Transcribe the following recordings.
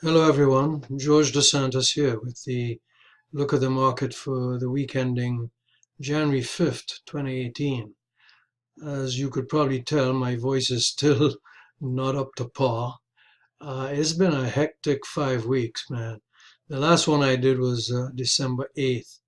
Hello everyone, George DeSantis here with the look at the market for the week ending January 5th, 2018. As you could probably tell, my voice is still not up to par. It's been a hectic 5 weeks, man. The last one I did was December 8th,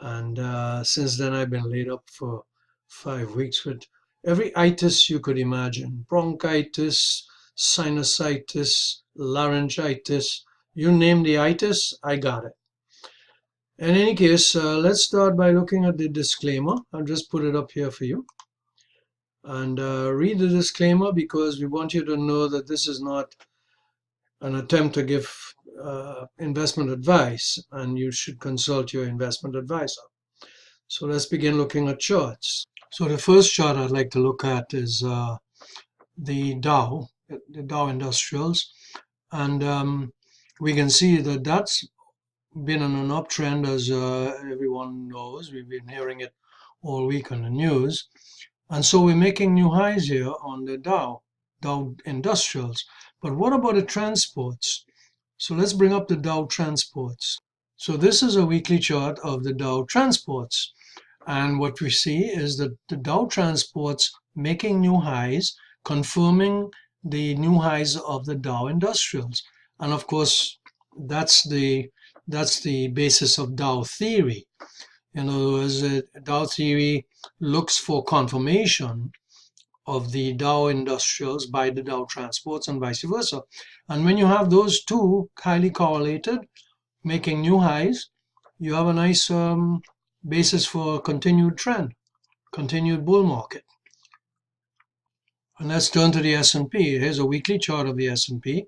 and since then I've been laid up for 5 weeks with every itis you could imagine: bronchitis, sinusitis, laryngitis. You name the itis, I got it. In any case, let's start by looking at the disclaimer. I'll just put it up here for you. And read the disclaimer because we want you to know that this is not an attempt to give investment advice, and you should consult your investment advisor. So let's begin looking at charts. So the first chart I'd like to look at is the Dow Industrials, and we can see that that's been on an uptrend, as everyone knows. We've been hearing it all week on the news, and so we're making new highs here on the Dow Industrials. But what about the transports? So let's bring up the Dow Transports. So this is a weekly chart of the Dow Transports. And what we see is that the Dow Transports making new highs, confirming the new highs of the Dow Industrials. And of course, that's the basis of Dow theory. In other words, Dow theory looks for confirmation of the Dow Industrials by the Dow Transports and vice versa. And when you have those two highly correlated, making new highs, you have a nice basis for a continued trend, continued bull market. And let's turn to the S&P. Here's a weekly chart of the S&P.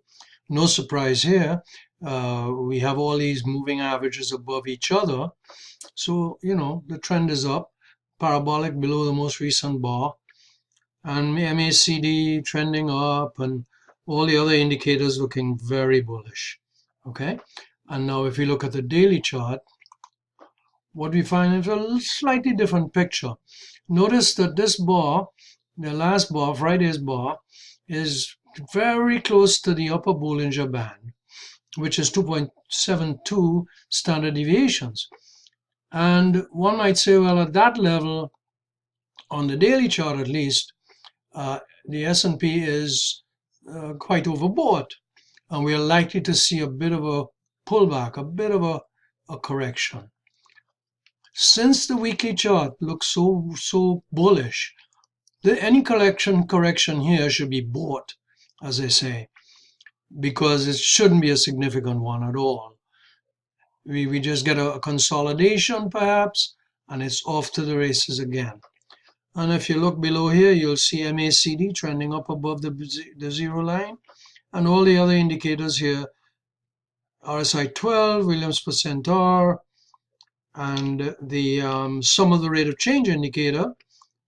No surprise here. We have all these moving averages above each other. So, the trend is up, parabolic below the most recent bar, and MACD trending up, and all the other indicators looking very bullish. Okay. And now if we look at the daily chart, what we find is a slightly different picture. Notice that this bar, the last bar, Friday's bar, is very close to the upper Bollinger Band, which is 2.72 standard deviations. And one might say, well, at that level, on the daily chart at least, the S&P is quite overbought, and we are likely to see a bit of a pullback, a bit of a correction. Since the weekly chart looks so bullish, any correction here should be bought, as I say, because it shouldn't be a significant one at all. We just get a consolidation perhaps, and it's off to the races again. And if you look below here, you'll see MACD trending up above the zero line, and all the other indicators here, RSI 12, Williams percent R, and the sum of the rate of change indicator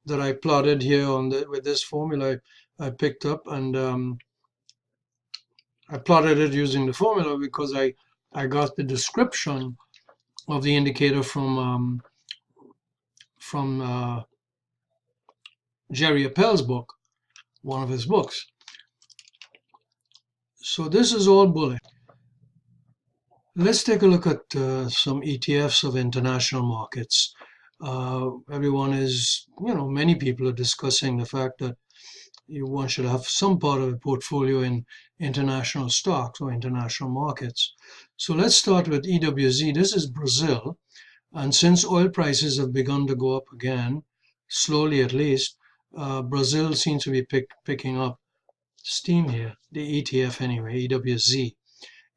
that I plotted here with this formula I picked up, and I plotted it using the formula because I got the description of the indicator from Jerry Appel's book, one of his books. So this is all bullish. Let's take a look at some ETFs of international markets. Everyone is, many people are discussing the fact that one should have some part of a portfolio in international stocks or international markets. So let's start with EWZ. This is Brazil. And since oil prices have begun to go up again, slowly at least, Brazil seems to be picking up steam here, the ETF anyway, EWZ.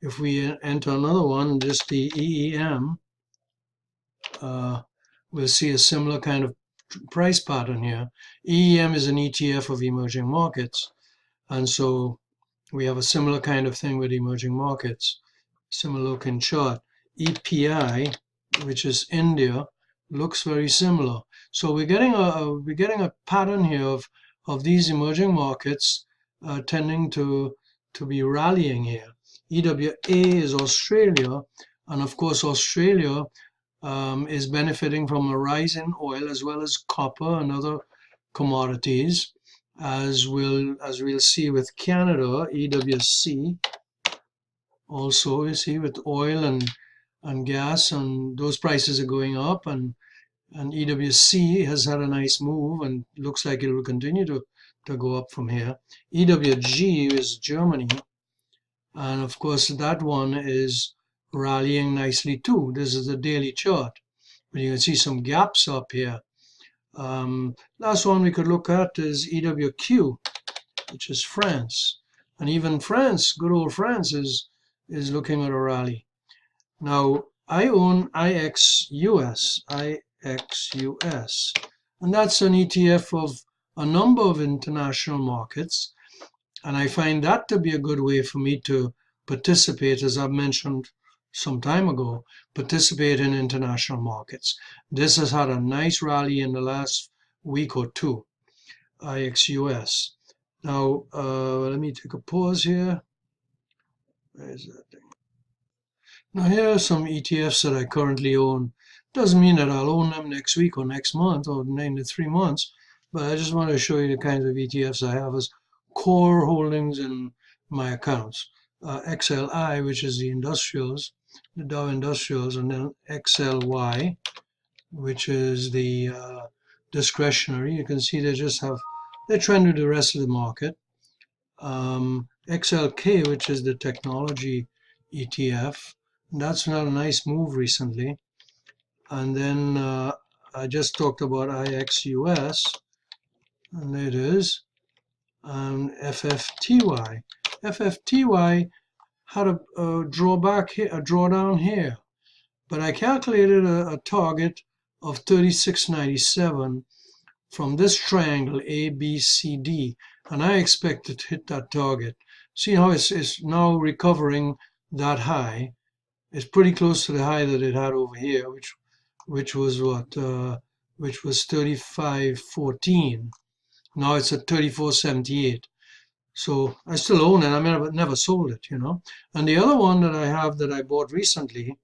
If we enter another one, just the EEM, we'll see a similar kind of price pattern here. EEM is an ETF of emerging markets, and so we have a similar kind of thing with emerging markets, similar looking chart. EPI, which is India, looks very similar. So we're getting a pattern here of these emerging markets tending to be rallying here. EWA is Australia, and of course Australia is benefiting from a rise in oil as well as copper and other commodities, as we'll see with Canada, EWC. also, you see, with oil and gas, and those prices are going up, and EWC has had a nice move and looks like it will continue to go up from here. EWG is Germany, and of course that one is rallying nicely too. This is the daily chart, but you can see some gaps up here. Last one we could look at is EWQ, which is France, and even France, good old France, is looking at a rally. Now I own IXUS, and that's an ETF of a number of international markets, and I find that to be a good way for me to participate, as I've mentioned some time ago, participate in international markets. This has had a nice rally in the last week or two, IXUS. Now, let me take a pause here. Where is that thing? Now, here are some ETFs that I currently own. Doesn't mean that I'll own them next week or next month or in 3 months, but I just want to show you the kinds of ETFs I have as core holdings in my accounts. XLI, which is the industrials, the Dow Industrials, and then XLY, which is the discretionary. You can see they trend with the rest of the market. XLK, which is the technology ETF, that's had a nice move recently. And then I just talked about IXUS, and there it is, and FFTY. FFTY had a drawdown here, but I calculated a target of 36.97 from this triangle ABCD, and I expect it to hit that target. See how it's now recovering that high. It's pretty close to the high that it had over here, which was what? Which was 35.14. Now it's at 34.78. So I still own it. I mean, I've never sold it, you know. And the other one that I have that I bought recently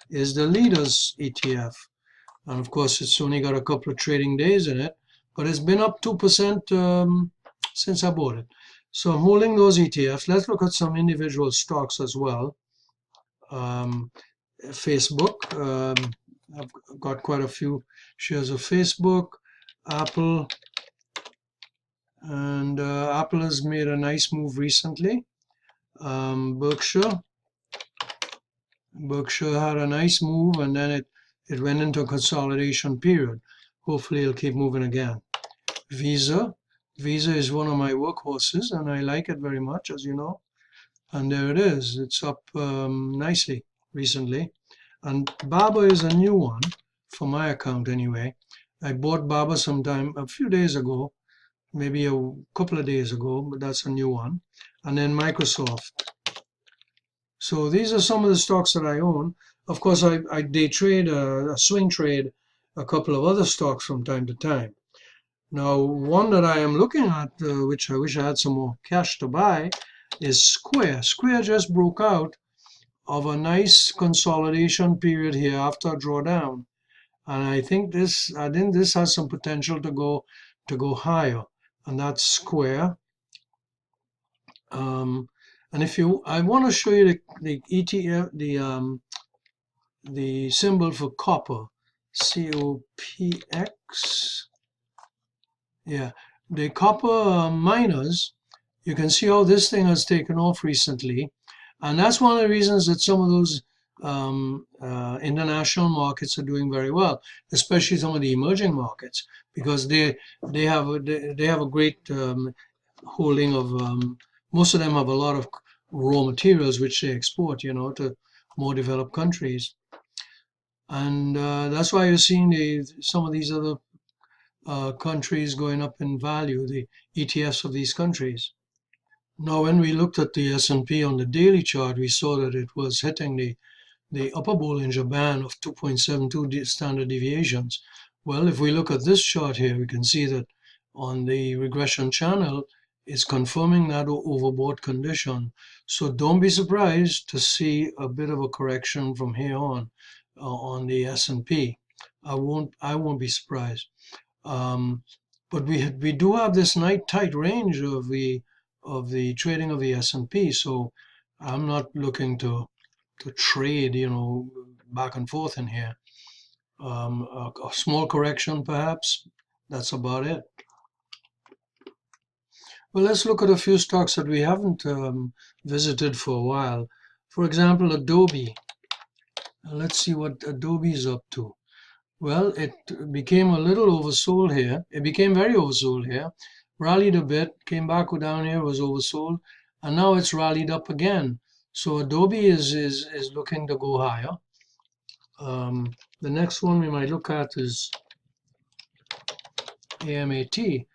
is the Leaders ETF. And of course, it's only got a couple of trading days in it, but it's been up 2% since I bought it. So I'm holding those ETFs. Let's look at some individual stocks as well. Facebook, I've got quite a few shares of Facebook, Apple, and Apple has made a nice move recently. Berkshire had a nice move, and then it went into a consolidation period. Hopefully it'll keep moving again. Visa is one of my workhorses, and I like it very much, as you know. And there it is. It's up nicely recently. And Baba is a new one for my account anyway. I bought Baba a few days ago, maybe a couple of days ago, but that's a new one. And then Microsoft. So these are some of the stocks that I own. Of course, I day trade, a swing trade, a couple of other stocks from time to time. Now, one that I am looking at, which I wish I had some more cash to buy, is Square. Square just broke out of a nice consolidation period here after a drawdown, and I think this has some potential to go higher, and that's Square. And I want to show you the ETF, the symbol for copper, COPX. Yeah, the copper miners. You can see how this thing has taken off recently, and that's one of the reasons that some of those international markets are doing very well, especially some of the emerging markets, because they have a great holding of most of them have a lot of raw materials which they export, you know, to more developed countries, and that's why you're seeing some of these other countries going up in value, the ETFs of these countries. Now, when we looked at the S&P on the daily chart, we saw that it was hitting the upper Bollinger Band of 2.72 standard deviations. Well, if we look at this chart here, we can see that on the regression channel, it's confirming that overbought condition. So don't be surprised to see a bit of a correction from here on the S&P. I won't be surprised. But we do have this nice tight range of the trading of the S&P, so I'm not looking to trade, you know, back and forth in here. A small correction perhaps. That's about it. Well, let's look at a few stocks that we haven't visited for a while. For example, Adobe. Let's see what Adobe is up to. Well, it became a little oversold here. It became very oversold here. Rallied a bit, came back down here, was oversold, and now it's rallied up again. So Adobe is looking to go higher. The next one we might look at is AMAT,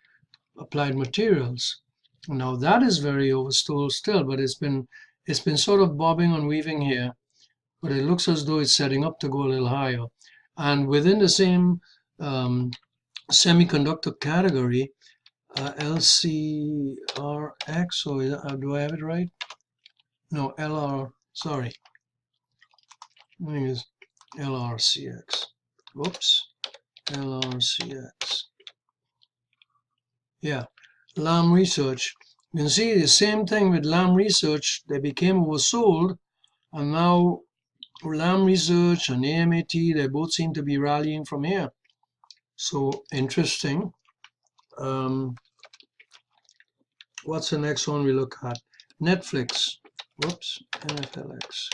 Applied Materials. Now that is very oversold still, but it's been sort of bobbing and weaving here, but it looks as though it's setting up to go a little higher. And within the same semiconductor category, LCRX, or do I have it right? No, sorry. I think it's LRCX. Whoops, LRCX. Yeah, Lam Research. You can see the same thing with Lam Research. They became oversold, and now Lam Research and AMAT, they both seem to be rallying from here. So interesting. What's the next one we look at? Netflix. Whoops, NFLX.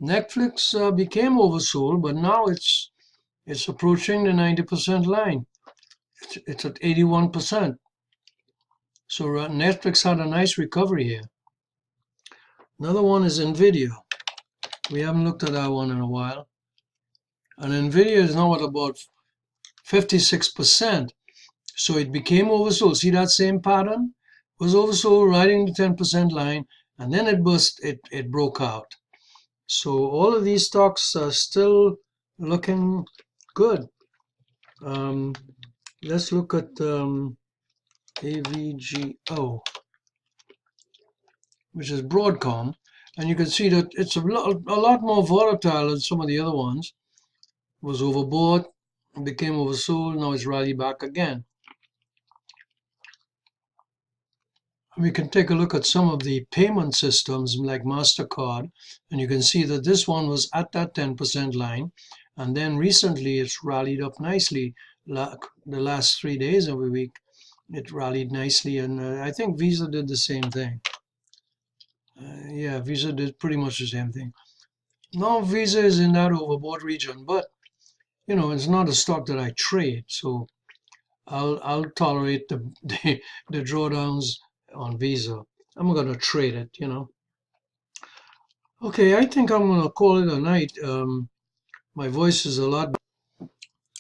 Netflix became oversold, but now it's approaching the 90% line. It's at 81%. So Netflix had a nice recovery here. Another one is Nvidia. We haven't looked at that one in a while. And Nvidia is now at about 56%. So it became oversold. See that same pattern? It was oversold, riding the 10% line, and then it burst, it broke out. So all of these stocks are still looking good. Let's look at AVGO, which is Broadcom, and you can see that it's a lot more volatile than some of the other ones. It was overbought, became oversold, now it's rallied back again. We can take a look at some of the payment systems like MasterCard, and you can see that this one was at that 10% line, and then recently it's rallied up nicely. The last 3 days of the week, it rallied nicely, and I think Visa did the same thing. Yeah, Visa did pretty much the same thing. Now Visa is in that overbought region, but you know, it's not a stock that I trade, so I'll tolerate the drawdowns on Visa. I'm going to trade it, you know. Okay, I think I'm going to call it a night. My voice is a lot.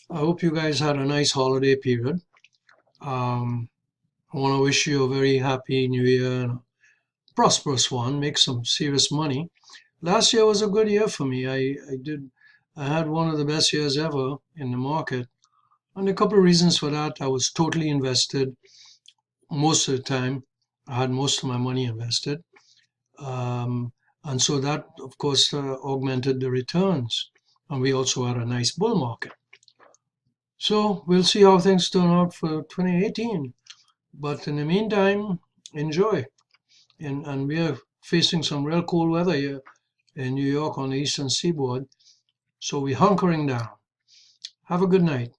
I hope you guys had a nice holiday period. I want to wish you a very happy new year and a prosperous one. Make some serious money. Last year was a good year for me. I had one of the best years ever in the market. And a couple of reasons for that. I was totally invested most of the time. I had most of my money invested. And so that, of course, augmented the returns. And we also had a nice bull market. So we'll see how things turn out for 2018. But in the meantime, enjoy. And we are facing some real cold weather here in New York on the eastern seaboard. So we're hunkering down. Have a good night.